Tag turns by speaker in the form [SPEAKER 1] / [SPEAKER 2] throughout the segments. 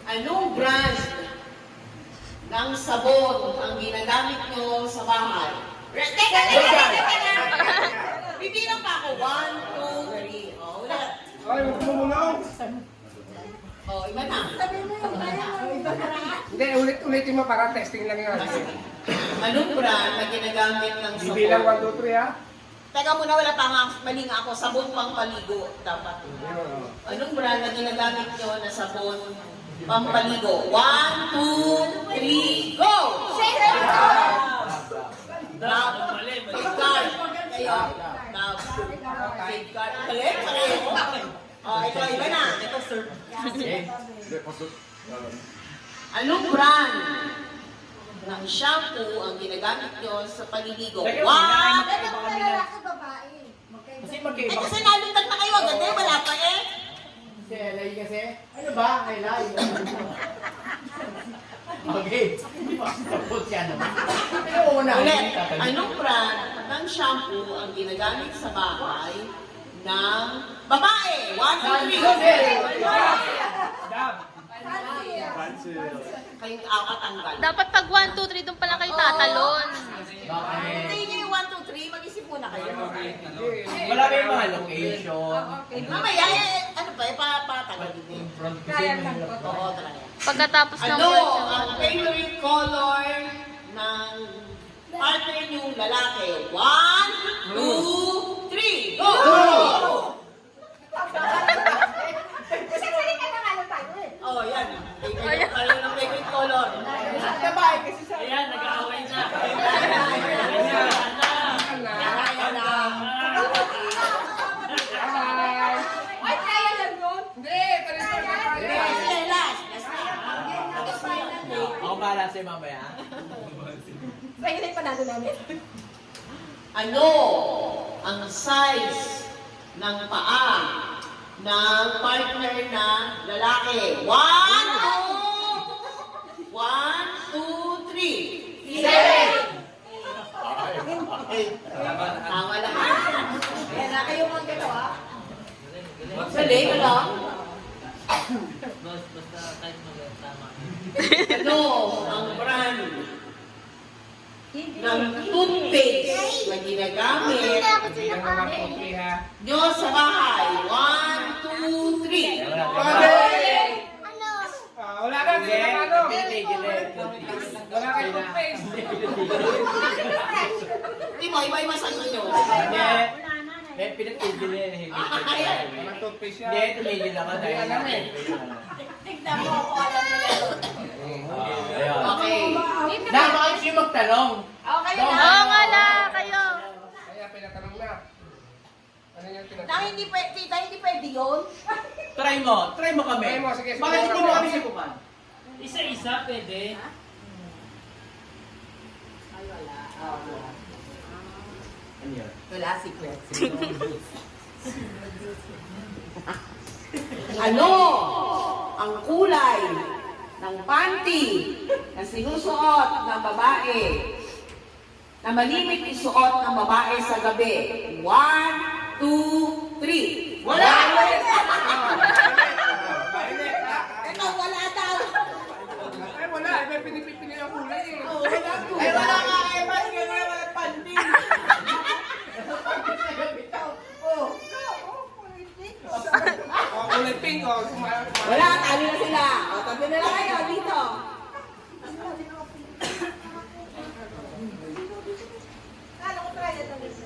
[SPEAKER 1] Anong brand ng sabon ang ginagamit nyo sa bahay? Teka! Bibilang pa ako. 1, 2, 3. Oh, ulit.
[SPEAKER 2] Ay, huwag mo muna.
[SPEAKER 1] Oh, iba na.
[SPEAKER 2] Hindi, ulitin mo para testing lang yun.
[SPEAKER 1] Anong brand na ginagamit ng sabon?
[SPEAKER 2] Bibilang 1, 2, 3 ha?
[SPEAKER 1] Teka muna, wala pa nga. Mali nga ako. Sabon pang paligo. Dapat. Anong brand na ginagamit nyo na sabon pampaligo? 1, 2, 3, go! Dab. Safeguard. Kayo. Dab. Safeguard. Balik. Oh, ito, iba na. Ito, sir. Anong brand ng shampoo ang ginagamit nyo sa paliligo? 1,
[SPEAKER 3] Kasi magkaiba.
[SPEAKER 1] kasi nalutag na kayo agad eh, wala pa eh.
[SPEAKER 3] Kasi LA kasi. Ano ba? LA. Okay. Hindi ba kapot siya naman? Pero una.
[SPEAKER 1] Ulit, anong brand ng shampoo ang ginagamit sa bahay ng babae? 1, 2, 3.
[SPEAKER 3] Dab.
[SPEAKER 1] Kayong apat ang gal.
[SPEAKER 4] Dapat pag 1, 2, 3 doon pala kayo tatalon.
[SPEAKER 3] Bakit?
[SPEAKER 1] Hindi nyo yung 1, 2, 3, mag-isip muna kayo.
[SPEAKER 3] Wala kayong mga location.
[SPEAKER 1] Mamaya, ano pa, patagal din eh.
[SPEAKER 3] Kaya
[SPEAKER 1] Oo, talaga.
[SPEAKER 4] Pagkatapos ng
[SPEAKER 1] Ano
[SPEAKER 4] work.
[SPEAKER 1] ang favorite color ng partner niyong lalaki? 1, 2, 3, go! Oh, yan. Favorite color ng favorite color.
[SPEAKER 3] Sabay kasi sa...
[SPEAKER 5] Ayan, nag-aaway na.
[SPEAKER 1] Kaya na.
[SPEAKER 2] Hindi, palis na tayo.
[SPEAKER 1] Last.
[SPEAKER 3] Ako para sa'yo mamaya.
[SPEAKER 1] Ano ang size ng paa ng partner na lalaki? 1, 2, 3. 7! Tama lahat. Kaya na kayo mga galawa. Sali ka lang.
[SPEAKER 5] Basta kahit tama.
[SPEAKER 1] Ano ang brand ng toothpaste na ginagamit
[SPEAKER 2] Bibilang na 1, 2, 3 ha?
[SPEAKER 1] nyo sa bahay? 1, 2, 3.
[SPEAKER 2] Wala na, hindi na ano.
[SPEAKER 3] Titigilin.
[SPEAKER 2] Wala kayo toothpaste.
[SPEAKER 1] Di mo, iba-iba sa inyo.
[SPEAKER 3] Hindi. May pinatigilin. Hindi.
[SPEAKER 2] Walang toothpaste yan.
[SPEAKER 3] Hindi, tumigil ako dahil
[SPEAKER 2] Hindi, alam eh.
[SPEAKER 1] Tignan mo ako, alam nila.
[SPEAKER 3] Ayun.
[SPEAKER 1] Okay.
[SPEAKER 3] Dapat kayo magtanong.
[SPEAKER 1] Okay
[SPEAKER 4] Oo
[SPEAKER 1] na.
[SPEAKER 4] nga la, kayo.
[SPEAKER 2] Kaya pinatanong na. Ano yung
[SPEAKER 1] Tita,
[SPEAKER 2] tinatanong?
[SPEAKER 1] hindi pwede yun.
[SPEAKER 3] Try mo kami.
[SPEAKER 2] Try mo, sige,
[SPEAKER 3] Bakit
[SPEAKER 2] subukan
[SPEAKER 3] hindi
[SPEAKER 2] mo.
[SPEAKER 3] mo kami subukan?
[SPEAKER 5] Isa-isa pwede.
[SPEAKER 3] Ano yun?
[SPEAKER 1] Wala, secret. Ano ang kulay ng panty na sinusuot ng babae na malimit isuot ng babae sa gabi? 1, 2, 3. Wala! Ito, wala daw.
[SPEAKER 2] Ay, wala. May pinipili ang kulay eh.
[SPEAKER 1] Ay, wala nga. Ay, ba't nga wala panty?
[SPEAKER 2] Kulay pink o.
[SPEAKER 1] Wala, talo na sila. O, tabi na lang kayo dito.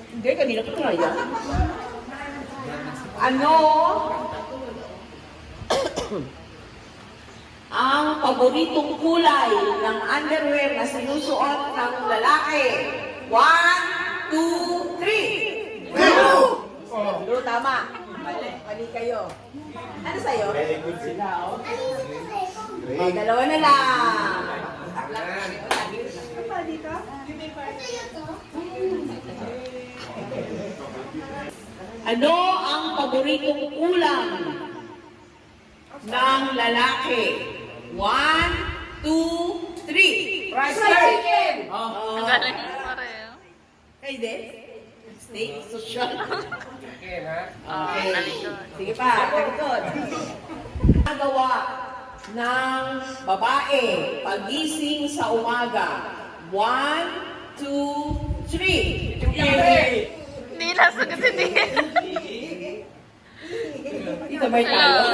[SPEAKER 1] Hindi, kanina ko try yan. Ano ang paboritong kulay ng underwear na sinusuot ng lalaki? 1, 2, 3. Siguro tama. Mali kayo. Ano sa'yo?
[SPEAKER 3] Very good sila, oh.
[SPEAKER 1] O, dalawa na lang. Ano ang paboritong ulam ng lalaki? 1, 2, 3.
[SPEAKER 2] Fried chicken!
[SPEAKER 3] Oh.
[SPEAKER 4] Ang galing pareho.
[SPEAKER 1] Kayo din? Steak, social.
[SPEAKER 2] Again, ha?
[SPEAKER 1] Okay.
[SPEAKER 4] talikod.
[SPEAKER 1] Sige pa, talikod. Nagawa ng babae pagising sa umaga. 1, 2, 3.
[SPEAKER 4] Hindi na sagot si Tia.
[SPEAKER 1] Dito may talo.